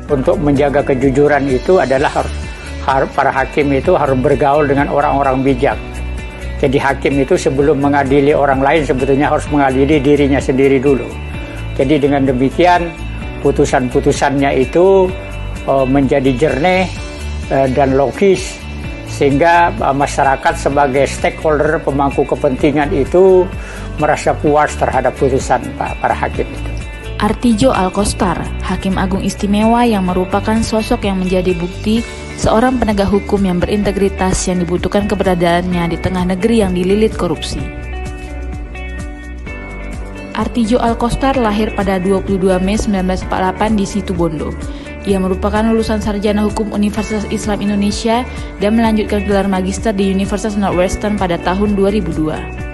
untuk menjaga kejujuran itu adalah para hakim itu harus bergaul dengan orang-orang bijak. Jadi hakim itu sebelum mengadili orang lain sebetulnya harus mengadili dirinya sendiri dulu. Jadi dengan demikian putusan-putusannya itu menjadi jernih dan logis, sehingga masyarakat sebagai stakeholder pemangku kepentingan itu merasa puas terhadap putusan para hakim itu. Artidjo Alkostar, Hakim Agung Istimewa yang merupakan sosok yang menjadi bukti seorang penegak hukum yang berintegritas yang dibutuhkan keberadaannya di tengah negeri yang dililit korupsi. Artidjo Alkostar lahir pada 22 Mei 1948 di Situbondo. Ia merupakan lulusan sarjana hukum Universitas Islam Indonesia dan melanjutkan gelar magister di Universitas Northwestern pada tahun 2002.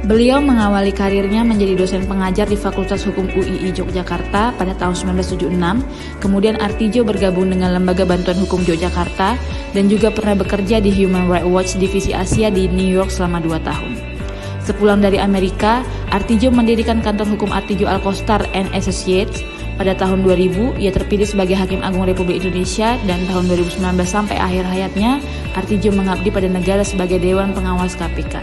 Beliau mengawali karirnya menjadi dosen pengajar di Fakultas Hukum UII Yogyakarta pada tahun 1976, kemudian Artidjo bergabung dengan Lembaga Bantuan Hukum Yogyakarta dan juga pernah bekerja di Human Rights Watch Divisi Asia di New York selama 2 tahun. Sepulang dari Amerika, Artidjo mendirikan kantor hukum Artidjo Alkostar & Associates. Pada tahun 2000, ia terpilih sebagai Hakim Agung Republik Indonesia dan tahun 2019 sampai akhir hayatnya, Artidjo mengabdi pada negara sebagai Dewan Pengawas KPK.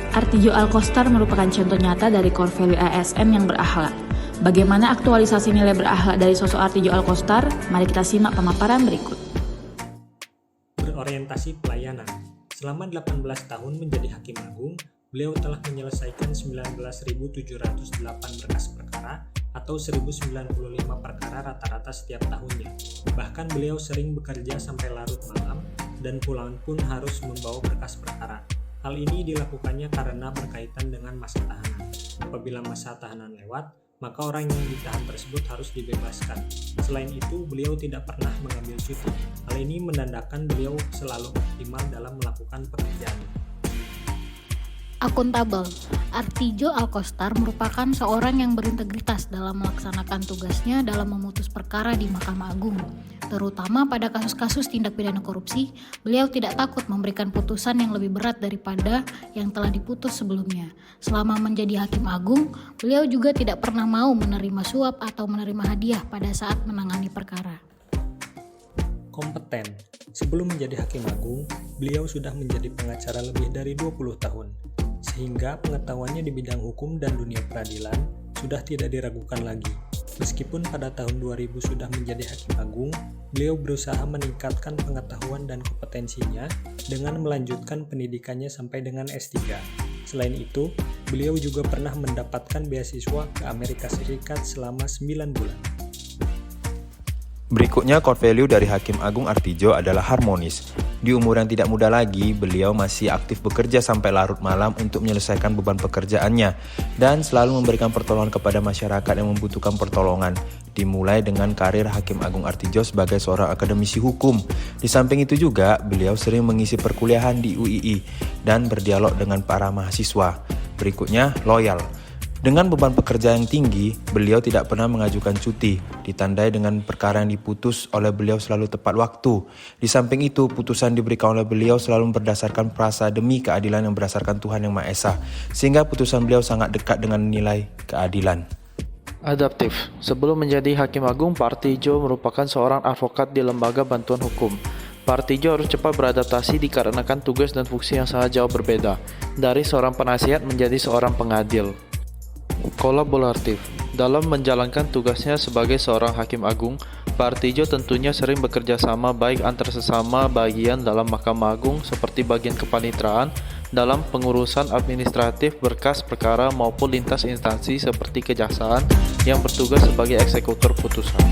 Artidjo Alkostar merupakan contoh nyata dari core value ASN yang berakhlak. Bagaimana aktualisasi nilai berakhlak dari sosok Artidjo Alkostar? Mari kita simak pemaparan berikut. Berorientasi pelayanan. Selama 18 tahun menjadi Hakim Agung, beliau telah menyelesaikan 19.708 berkas perkara atau 1.095 perkara rata-rata setiap tahunnya. Bahkan beliau sering bekerja sampai larut malam dan pulang pun harus membawa berkas perkara. Hal ini dilakukannya karena berkaitan dengan masa tahanan. Apabila masa tahanan lewat, maka orang yang ditahan tersebut harus dibebaskan. Selain itu, beliau tidak pernah mengambil cuti. Hal ini menandakan beliau selalu optimal dalam melakukan pekerjaannya. Akuntabel. Artidjo Alkostar merupakan seorang yang berintegritas dalam melaksanakan tugasnya dalam memutus perkara di Mahkamah Agung. Terutama pada kasus-kasus tindak pidana korupsi, beliau tidak takut memberikan putusan yang lebih berat daripada yang telah diputus sebelumnya. Selama menjadi Hakim Agung, beliau juga tidak pernah mau menerima suap atau menerima hadiah pada saat menangani perkara. Kompeten. Sebelum menjadi Hakim Agung, beliau sudah menjadi pengacara lebih dari 20 tahun. Sehingga pengetahuannya di bidang hukum dan dunia peradilan sudah tidak diragukan lagi. Meskipun pada tahun 2000 sudah menjadi Hakim Agung, beliau berusaha meningkatkan pengetahuan dan kompetensinya dengan melanjutkan pendidikannya sampai dengan S3. Selain itu, beliau juga pernah mendapatkan beasiswa ke Amerika Serikat selama 9 bulan. Berikutnya, core value dari Hakim Agung Artidjo adalah harmonis. Di umur yang tidak muda lagi, beliau masih aktif bekerja sampai larut malam untuk menyelesaikan beban pekerjaannya dan selalu memberikan pertolongan kepada masyarakat yang membutuhkan pertolongan. Dimulai dengan karir Hakim Agung Artidjo sebagai seorang akademisi hukum. Di samping itu juga, beliau sering mengisi perkuliahan di UII dan berdialog dengan para mahasiswa. Berikutnya, loyal. Dengan beban pekerja yang tinggi, beliau tidak pernah mengajukan cuti, ditandai dengan perkara yang diputus oleh beliau selalu tepat waktu. Di samping itu, putusan diberikan oleh beliau selalu berdasarkan perasa demi keadilan yang berdasarkan Tuhan Yang Maha Esa, sehingga putusan beliau sangat dekat dengan nilai keadilan. Adaptif. Sebelum menjadi Hakim Agung, Pak Artidjo merupakan seorang advokat di Lembaga Bantuan Hukum. Pak Artidjo harus cepat beradaptasi dikarenakan tugas dan fungsi yang sangat jauh berbeda, dari seorang penasihat menjadi seorang pengadil. Kolaboratif. Dalam menjalankan tugasnya sebagai seorang Hakim Agung, Pak Artidjo tentunya sering bekerja sama baik antar sesama bagian dalam Mahkamah Agung seperti bagian kepanitraan dalam pengurusan administratif berkas perkara maupun lintas instansi seperti kejaksaan yang bertugas sebagai eksekutor putusan.